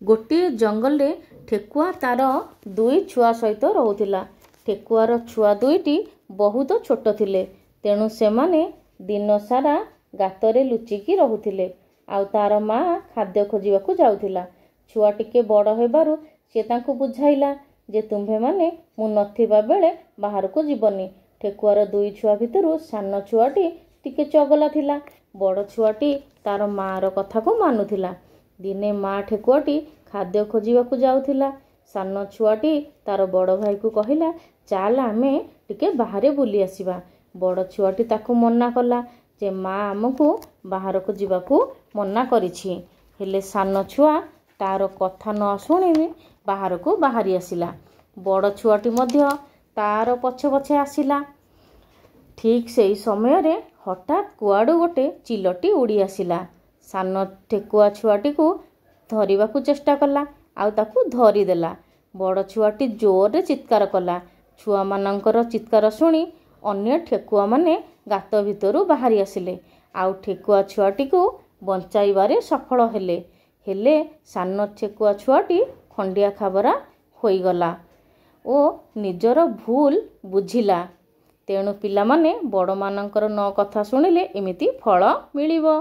गोटे जंगल रे ठेकुआ तार दुई छुआ सहित रहुथिला। ठेकुआर छुआ दुईटी बहुत छोट थिले, तेणु सेमाने दिन सारा गातरे लुचिकी रहुथिले। आउ तार माँ खाद्य खोजिबाकू जाउथिला। छुआ टिके बड़ हेबारु से तांकू बुझाइला जे तुम्भे माने मु नथिबा बेले बाहरकू जीवनी। ठेकुआर दुई छुआ भितरु सान छुआटी टिके चगला थिला। बड़ छुआटी तार माँर कथाकू मानुथिला। दिने माँ ठेकुआटी खाद्य खोजिबाकू जाउथिला। सान छुआटी तार बड़ भाई को कहिला, चाल आमे टिके बाहरे बुली आसिबा। बड़ छुआटी ताकू मना कला जे माँ आमकू बाहरकू जीवाकू मना करिछि। हेले सान छुआ तार कथा न शुणी बाहरकू बाहरी आसिला। बड़ छुआटी मध्य तार पछे पछे आसिला। ठीक सेई समय रे हठात कुआडू गोटे चिलटी उड़ी आसिला। सान ठेकुआ छुआटी को धरिबाकू चेष्टा कला, आउ ताकू धरी देला। बड़ छुआटी जोर रे चित्कार कला। छुआ मानकर चित्कार शुणी अन्य ठेकुआ माने गात भितरु बाहरी आसिले, आउ ठेकुआ छुआटी को बंचाइबारे सफल हेले। हेले सान ठेकुआ छुआटी खंडिया खाबरा होईगला ओ निजर भूल बुझिला। तेणु पिलामाने बड़ मानकर न कथा शुणिले एमिति फल मिलिबो।